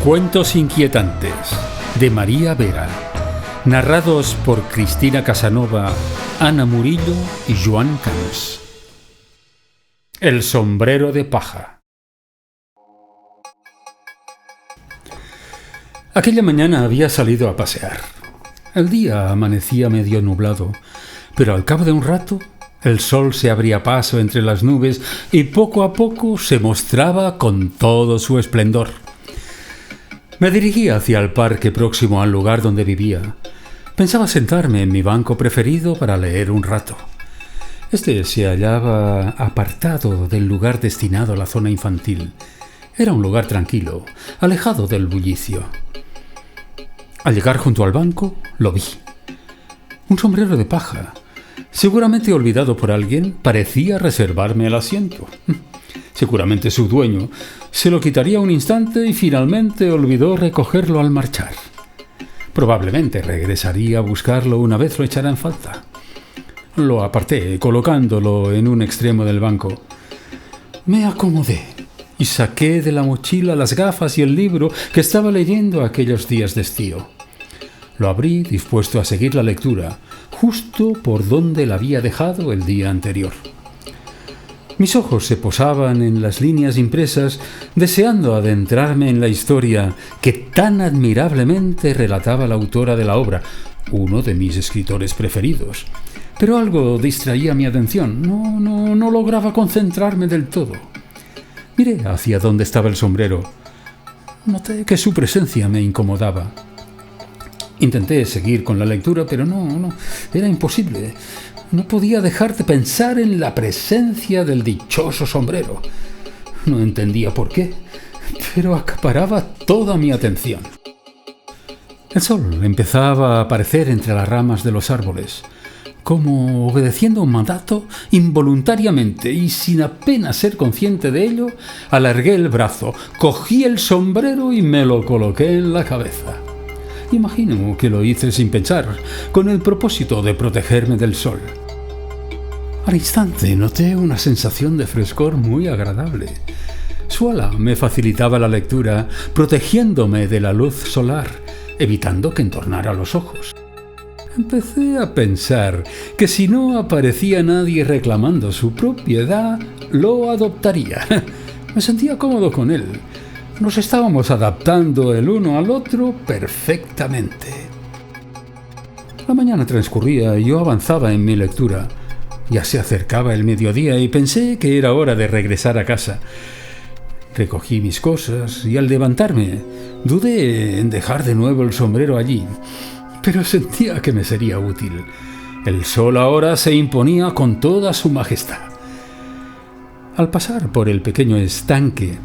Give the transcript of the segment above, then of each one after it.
Cuentos inquietantes de María Vera, narrados por Cristina Casanova, Ana Murillo y Joan Camps. El sombrero de paja. Aquella mañana había salido a pasear. El día amanecía medio nublado, pero al cabo de un rato el sol se abría paso entre las nubes y poco a poco se mostraba con todo su esplendor. Me dirigí hacia el parque próximo al lugar donde vivía. Pensaba sentarme en mi banco preferido para leer un rato. Este se hallaba apartado del lugar destinado a la zona infantil. Era un lugar tranquilo, alejado del bullicio. Al llegar junto al banco, lo vi. Un sombrero de paja, seguramente olvidado por alguien, parecía reservarme el asiento. Seguramente su dueño se lo quitaría un instante y finalmente olvidó recogerlo al marchar. Probablemente regresaría a buscarlo una vez lo echara en falta. Lo aparté, colocándolo en un extremo del banco. Me acomodé y saqué de la mochila las gafas y el libro que estaba leyendo aquellos días de estío. Lo abrí dispuesto a seguir la lectura, justo por donde la había dejado el día anterior. Mis ojos se posaban en las líneas impresas, deseando adentrarme en la historia que tan admirablemente relataba la autora de la obra, uno de mis escritores preferidos. Pero algo distraía mi atención. No lograba concentrarme del todo. Miré hacia donde estaba el sombrero. Noté que su presencia me incomodaba. Intenté seguir con la lectura, pero no, era imposible. No podía dejar de pensar en la presencia del dichoso sombrero. No entendía por qué, pero acaparaba toda mi atención. El sol empezaba a aparecer entre las ramas de los árboles. Como obedeciendo un mandato, involuntariamente y sin apenas ser consciente de ello, alargué el brazo, cogí el sombrero y me lo coloqué en la cabeza. Imagino que lo hice sin pensar, con el propósito de protegerme del sol. Al instante noté una sensación de frescor muy agradable. Su ala me facilitaba la lectura, protegiéndome de la luz solar, evitando que entornara los ojos. Empecé a pensar que si no aparecía nadie reclamando su propiedad, lo adoptaría. Me sentía cómodo con él. Nos estábamos adaptando el uno al otro perfectamente. La mañana transcurría y yo avanzaba en mi lectura. Ya se acercaba el mediodía y pensé que era hora de regresar a casa. Recogí mis cosas y al levantarme dudé en dejar de nuevo el sombrero allí, pero sentía que me sería útil. El sol ahora se imponía con toda su majestad. Al pasar por el pequeño estanque,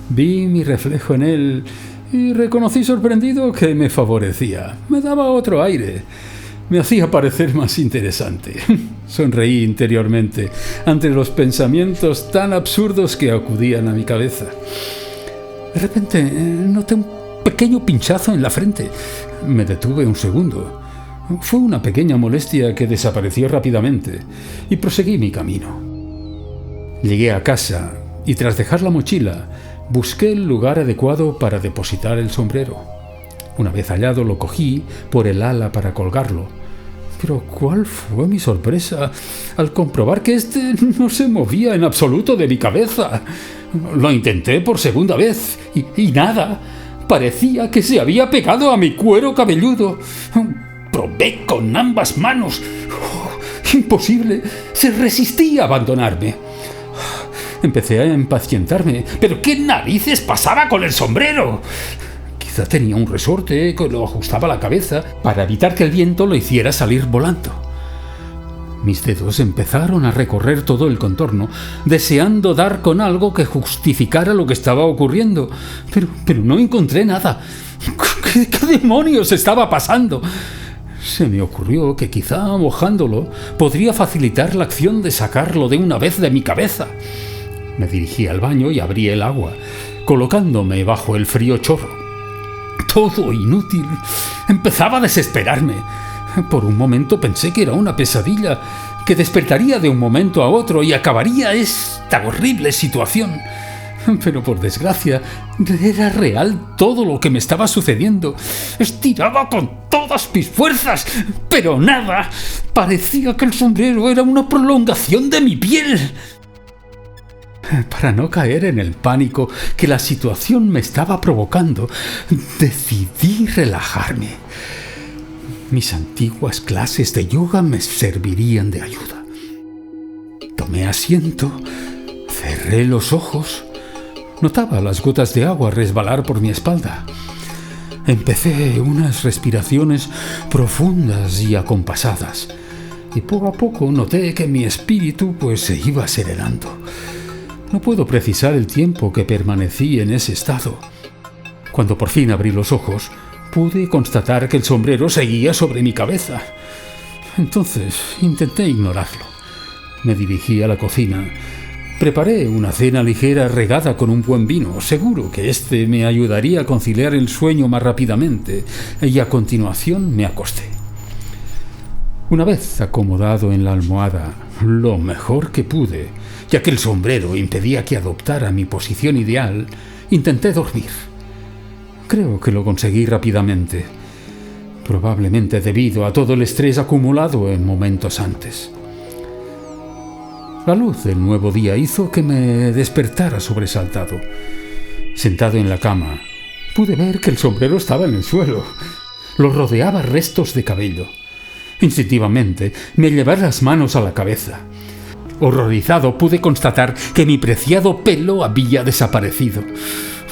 vi mi reflejo en él y reconocí sorprendido que me favorecía. Me daba otro aire. Me hacía parecer más interesante. Sonreí interiormente ante los pensamientos tan absurdos que acudían a mi cabeza. De repente noté un pequeño pinchazo en la frente. Me detuve un segundo. Fue una pequeña molestia que desapareció rápidamente y proseguí mi camino. Llegué a casa y tras dejar la mochila, busqué el lugar adecuado para depositar el sombrero. Una vez hallado, lo cogí por el ala para colgarlo. Pero ¿cuál fue mi sorpresa al comprobar que este no se movía en absoluto de mi cabeza? Lo intenté por segunda vez y nada. Parecía que se había pegado a mi cuero cabelludo. Probé con ambas manos. Imposible. Se resistía a abandonarme. Empecé a impacientarme. ¿Pero qué narices pasaba con el sombrero? Quizá tenía un resorte que lo ajustaba a la cabeza para evitar que el viento lo hiciera salir volando. Mis dedos empezaron a recorrer todo el contorno, deseando dar con algo que justificara lo que estaba ocurriendo. Pero no encontré nada. ¿Qué demonios estaba pasando? Se me ocurrió que quizá mojándolo podría facilitar la acción de sacarlo de una vez de mi cabeza. Me dirigí al baño y abrí el agua, colocándome bajo el frío chorro. Todo inútil. Empezaba a desesperarme. Por un momento pensé que era una pesadilla, que despertaría de un momento a otro y acabaría esta horrible situación. Pero por desgracia, era real todo lo que me estaba sucediendo. Estiraba con todas mis fuerzas, pero nada. Parecía que el sombrero era una prolongación de mi piel. Para no caer en el pánico que la situación me estaba provocando, decidí relajarme. Mis antiguas clases de yoga me servirían de ayuda. Tomé asiento, cerré los ojos. Notaba las gotas de agua resbalar por mi espalda. Empecé unas respiraciones profundas y acompasadas, y poco a poco noté que mi espíritu se iba serenando. No puedo precisar el tiempo que permanecí en ese estado. Cuando por fin abrí los ojos, pude constatar que el sombrero seguía sobre mi cabeza. Entonces intenté ignorarlo. Me dirigí a la cocina. Preparé una cena ligera regada con un buen vino. Seguro que este me ayudaría a conciliar el sueño más rápidamente, y a continuación me acosté. Una vez acomodado en la almohada, lo mejor que pude, ya que el sombrero impedía que adoptara mi posición ideal, intenté dormir. Creo que lo conseguí rápidamente, probablemente debido a todo el estrés acumulado en momentos antes. La luz del nuevo día hizo que me despertara sobresaltado. Sentado en la cama, pude ver que el sombrero estaba en el suelo. Lo rodeaba restos de cabello. Instintivamente me llevé las manos a la cabeza. Horrorizado pude constatar que mi preciado pelo había desaparecido.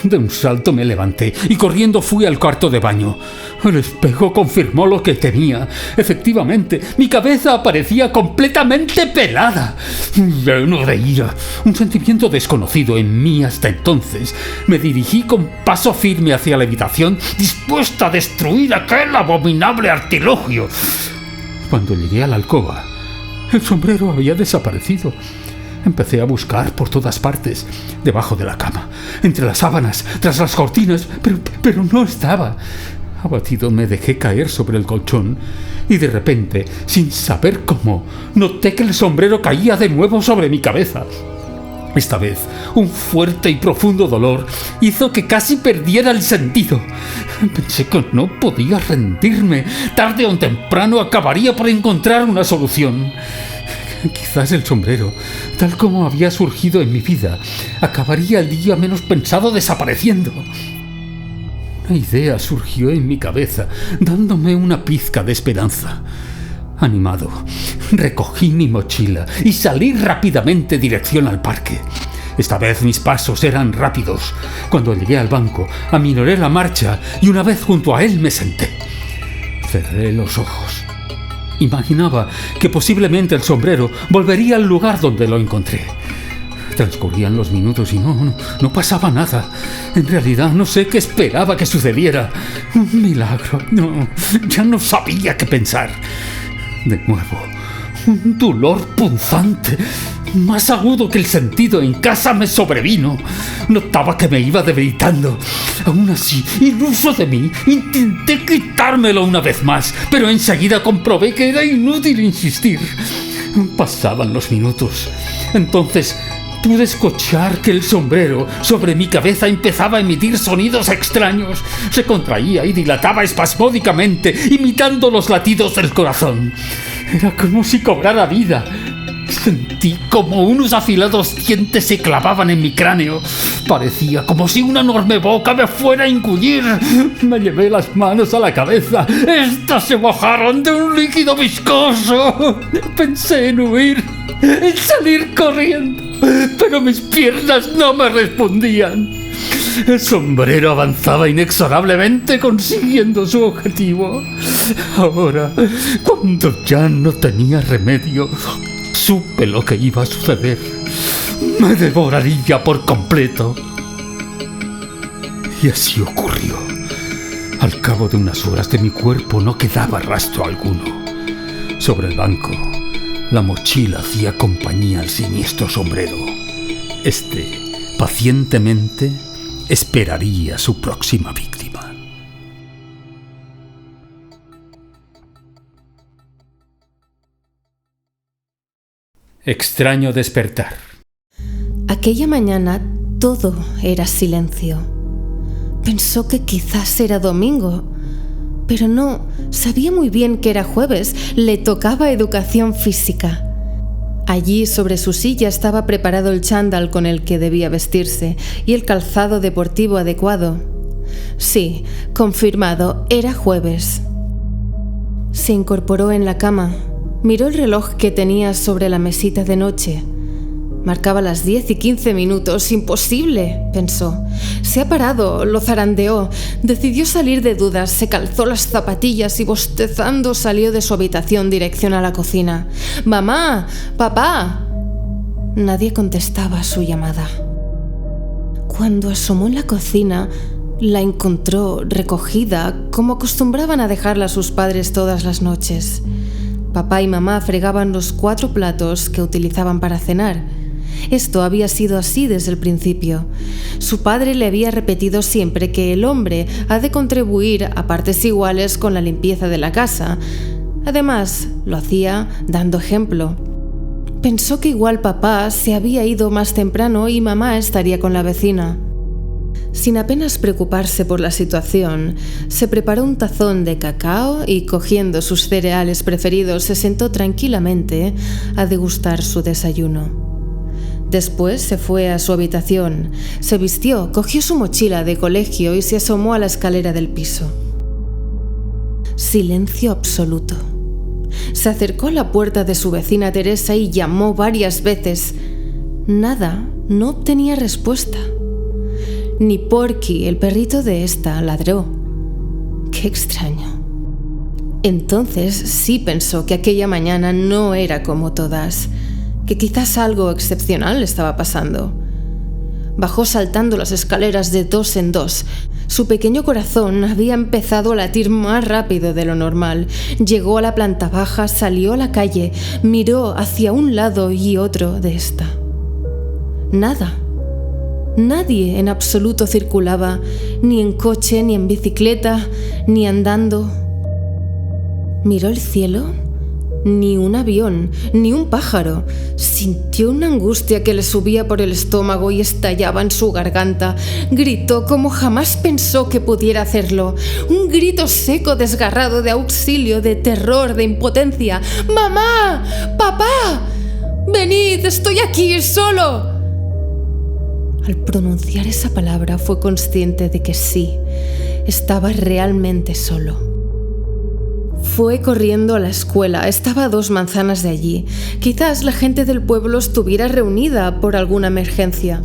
De un salto me levanté y corriendo fui al cuarto de baño. El espejo confirmó lo que temía. Efectivamente, mi cabeza aparecía completamente pelada. Lleno de ira, un sentimiento desconocido en mí hasta entonces, me dirigí con paso firme hacia la habitación, dispuesta a destruir aquel abominable artilugio. Cuando llegué a la alcoba, el sombrero había desaparecido. Empecé a buscar por todas partes, debajo de la cama, entre las sábanas, tras las cortinas, pero no estaba. Abatido me dejé caer sobre el colchón y de repente, sin saber cómo, noté que el sombrero caía de nuevo sobre mi cabeza. Esta vez, un fuerte y profundo dolor hizo que casi perdiera el sentido. Pensé que no podía rendirme. Tarde o temprano acabaría por encontrar una solución. Quizás el sombrero, tal como había surgido en mi vida, acabaría el día menos pensado desapareciendo. Una idea surgió en mi cabeza, dándome una pizca de esperanza. Animado, recogí mi mochila y salí rápidamente dirección al parque. Esta vez mis pasos eran rápidos. Cuando llegué al banco, aminoré la marcha y una vez junto a él me senté. Cerré los ojos. Imaginaba que posiblemente el sombrero volvería al lugar donde lo encontré. Transcurrían los minutos y no pasaba nada. En realidad no sé qué esperaba que sucediera. Un milagro. Ya no sabía qué pensar. De nuevo, un dolor punzante, más agudo que el sentido en casa, me sobrevino. Notaba que me iba debilitando. Aún así, iluso de mí, intenté quitármelo una vez más, pero enseguida comprobé que era inútil insistir. Pasaban los minutos. Entonces pude escuchar que el sombrero sobre mi cabeza empezaba a emitir sonidos extraños. Se contraía y dilataba espasmódicamente, imitando los latidos del corazón. Era como si cobrara vida. Sentí como unos afilados dientes se clavaban en mi cráneo. Parecía como si una enorme boca me fuera a engullir. Me llevé las manos a la cabeza. Estas se mojaron de un líquido viscoso. Pensé en huir, en salir corriendo, pero mis piernas no me respondían. El sombrero avanzaba inexorablemente consiguiendo su objetivo. Ahora, cuando ya no tenía remedio, supe lo que iba a suceder. Me devoraría por completo. Y así ocurrió. Al cabo de unas horas de mi cuerpo no quedaba rastro alguno. Sobre el banco, la mochila hacía compañía al siniestro sombrero. Este, pacientemente, esperaría su próxima víctima. Extraño despertar. Aquella mañana Todo era silencio. Pensó que quizás era domingo, pero no, sabía muy bien que era jueves, le tocaba educación física. Allí, sobre su silla, estaba preparado el chándal con el que debía vestirse y el calzado deportivo adecuado. Sí, confirmado, era jueves. Se incorporó en la cama, miró el reloj que tenía sobre la mesita de noche. Marcaba las 10:15. «Imposible», pensó. Se ha parado, lo zarandeó. Decidió salir de dudas, se calzó las zapatillas y bostezando salió de su habitación dirección a la cocina. «¡Mamá! ¡Papá!». Nadie contestaba a su llamada. Cuando asomó en la cocina, la encontró recogida, como acostumbraban a dejarla sus padres todas las noches. Papá y mamá fregaban los 4 platos que utilizaban para cenar. Esto había sido así desde el principio. Su padre le había repetido siempre que el hombre ha de contribuir a partes iguales con la limpieza de la casa. Además, lo hacía dando ejemplo. Pensó que igual papá se había ido más temprano y mamá estaría con la vecina. Sin apenas preocuparse por la situación, se preparó un tazón de cacao y, cogiendo sus cereales preferidos, se sentó tranquilamente a degustar su desayuno. Después se fue a su habitación, se vistió, cogió su mochila de colegio y se asomó a la escalera del piso. Silencio absoluto. Se acercó a la puerta de su vecina Teresa y llamó varias veces. Nada, no obtenía respuesta. Ni Porky, el perrito de esta, ladró. ¡Qué extraño! Entonces sí pensó que aquella mañana no era como todas, que quizás algo excepcional estaba pasando. Bajó saltando las escaleras de 2 en 2. Su pequeño corazón había empezado a latir más rápido de lo normal. Llegó a la planta baja, salió a la calle, miró hacia un lado y otro de esta. Nada. Nadie en absoluto circulaba, ni en coche, ni en bicicleta, ni andando. Miró el cielo. Ni un avión, ni un pájaro. Sintió una angustia que le subía por el estómago y estallaba en su garganta. Gritó como jamás pensó que pudiera hacerlo. Un grito seco, desgarrado, de auxilio, de terror, de impotencia. «¡Mamá! ¡Papá! ¡Venid! ¡Estoy aquí, solo!». Al pronunciar esa palabra fue consciente de que sí, estaba realmente solo. Fue corriendo a la escuela, estaba a 2 manzanas de allí. Quizás la gente del pueblo estuviera reunida por alguna emergencia.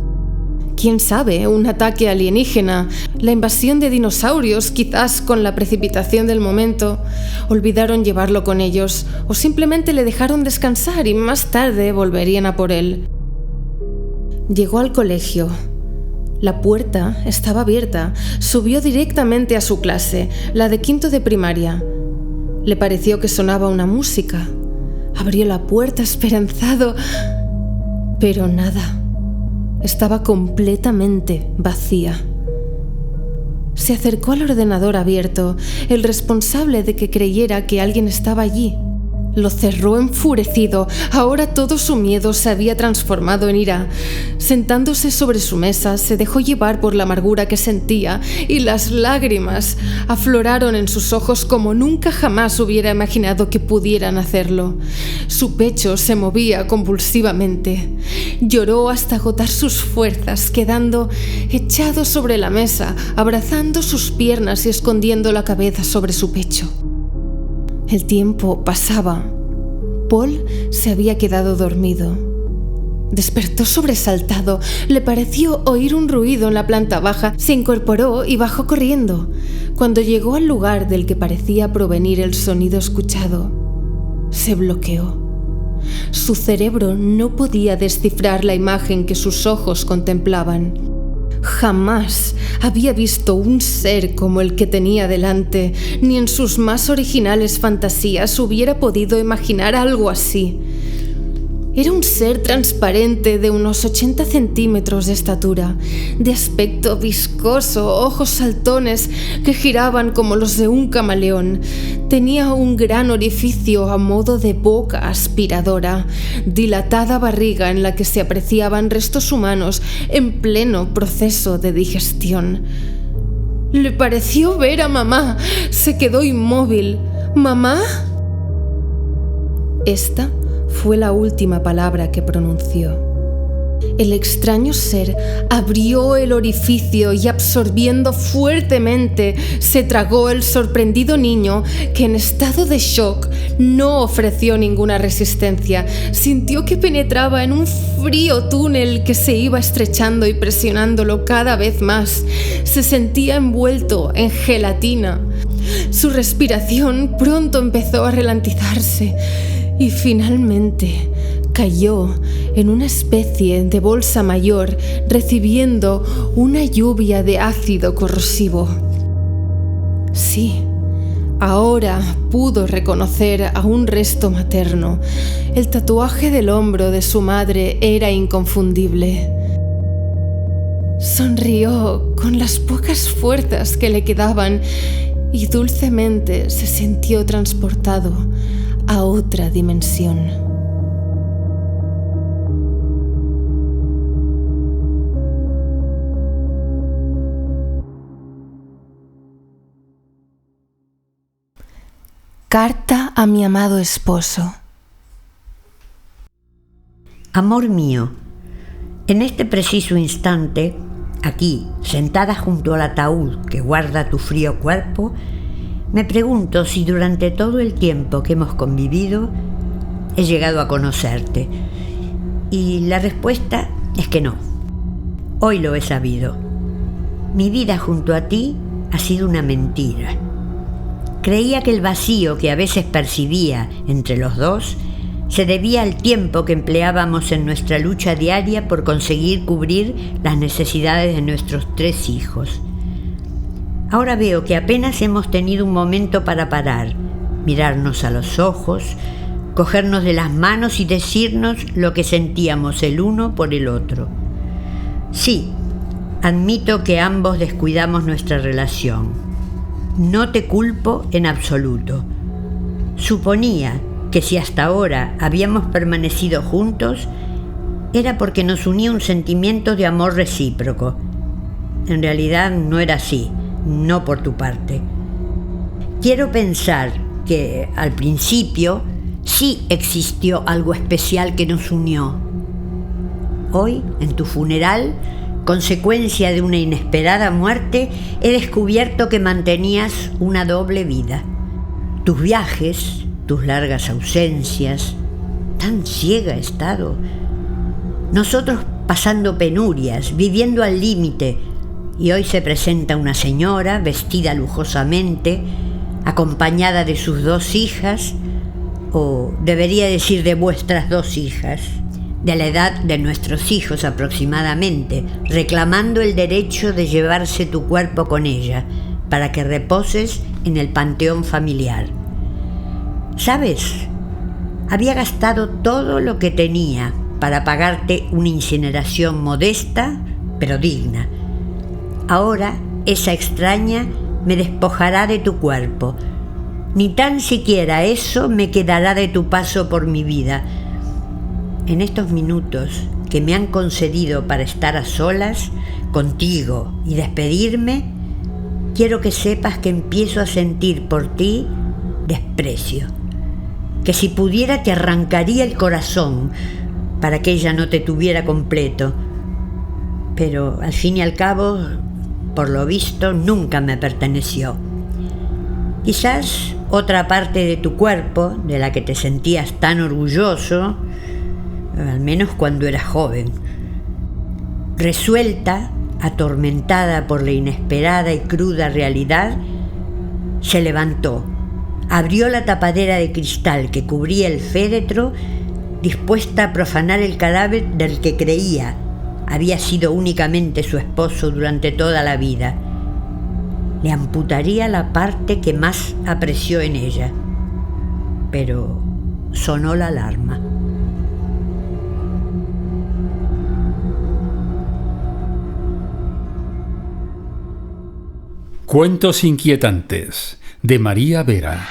¿Quién sabe? Un ataque alienígena, la invasión de dinosaurios, quizás con la precipitación del momento. Olvidaron llevarlo con ellos o simplemente le dejaron descansar y más tarde volverían a por él. Llegó al colegio. La puerta estaba abierta. Subió directamente a su clase, la de 5º de primaria. Le pareció que sonaba una música. Abrió la puerta esperanzado, pero nada. Estaba completamente vacía. Se acercó al ordenador abierto, el responsable de que creyera que alguien estaba allí. Lo cerró enfurecido. Ahora todo su miedo se había transformado en ira. Sentándose sobre su mesa, se dejó llevar por la amargura que sentía y las lágrimas afloraron en sus ojos como nunca jamás hubiera imaginado que pudieran hacerlo. Su pecho se movía convulsivamente. Lloró hasta agotar sus fuerzas, quedando echado sobre la mesa, abrazando sus piernas y escondiendo la cabeza sobre su pecho. El tiempo pasaba. Paul se había quedado dormido. Despertó sobresaltado. Le pareció oír un ruido en la planta baja. Se incorporó y bajó corriendo. Cuando llegó al lugar del que parecía provenir el sonido escuchado, se bloqueó. Su cerebro no podía descifrar la imagen que sus ojos contemplaban. Jamás había visto un ser como el que tenía delante, ni en sus más originales fantasías hubiera podido imaginar algo así. Era un ser transparente de unos 80 centímetros de estatura, de aspecto viscoso, ojos saltones que giraban como los de un camaleón. Tenía un gran orificio a modo de boca aspiradora, dilatada barriga en la que se apreciaban restos humanos en pleno proceso de digestión. Le pareció ver a mamá. Se quedó inmóvil. ¿Mamá? Esta fue la última palabra que pronunció. El extraño ser abrió el orificio y, absorbiendo fuertemente, se tragó el sorprendido niño, que en estado de shock no ofreció ninguna resistencia. Sintió que penetraba en un frío túnel que se iba estrechando y presionándolo cada vez más. Se sentía envuelto en gelatina. Su respiración pronto empezó a ralentizarse y finalmente cayó en una especie de bolsa mayor, recibiendo una lluvia de ácido corrosivo. Sí, ahora pudo reconocer a un resto materno. El tatuaje del hombro de su madre era inconfundible. Sonrió con las pocas fuerzas que le quedaban y dulcemente se sintió transportado a otra dimensión. Carta a mi amado esposo. Amor mío, en este preciso instante, aquí, sentada junto al ataúd que guarda tu frío cuerpo, me pregunto si durante todo el tiempo que hemos convivido he llegado a conocerte. Y la respuesta es que no. Hoy lo he sabido. Mi vida junto a ti ha sido una mentira. Creía que el vacío que a veces percibía entre los dos se debía al tiempo que empleábamos en nuestra lucha diaria por conseguir cubrir las necesidades de nuestros 3 hijos. Ahora veo que apenas hemos tenido un momento para parar, mirarnos a los ojos, cogernos de las manos y decirnos lo que sentíamos el uno por el otro. Sí, admito que ambos descuidamos nuestra relación. No te culpo en absoluto. Suponía que si hasta ahora habíamos permanecido juntos, era porque nos unía un sentimiento de amor recíproco. En realidad no era así, no por tu parte. Quiero pensar que al principio sí existió algo especial que nos unió. Hoy, en tu funeral, consecuencia de una inesperada muerte, he descubierto que mantenías una doble vida. Tus viajes, tus largas ausencias, tan ciega he estado. Nosotros pasando penurias, viviendo al límite, y hoy se presenta una señora vestida lujosamente, acompañada de sus 2 hijas, o debería decir de vuestras 2 hijas, de la edad de nuestros hijos aproximadamente, reclamando el derecho de llevarse tu cuerpo con ella, para que reposes en el panteón familiar. ¿Sabes? Había gastado todo lo que tenía para pagarte una incineración modesta, pero digna. Ahora esa extraña me despojará de tu cuerpo. Ni tan siquiera eso me quedará de tu paso por mi vida. En estos minutos que me han concedido para estar a solas contigo y despedirme, quiero que sepas que empiezo a sentir por ti desprecio. Que si pudiera te arrancaría el corazón para que ella no te tuviera completo. Pero al fin y al cabo, por lo visto, nunca me perteneció. Quizás otra parte de tu cuerpo, de la que te sentías tan orgulloso, al menos cuando eras joven, resuelta, atormentada por la inesperada y cruda realidad, se levantó, abrió la tapadera de cristal que cubría el féretro, dispuesta a profanar el cadáver del que creía había sido únicamente su esposo durante toda la vida. Le amputaría la parte que más apreció en ella. Pero sonó la alarma. Cuentos inquietantes de María Vera.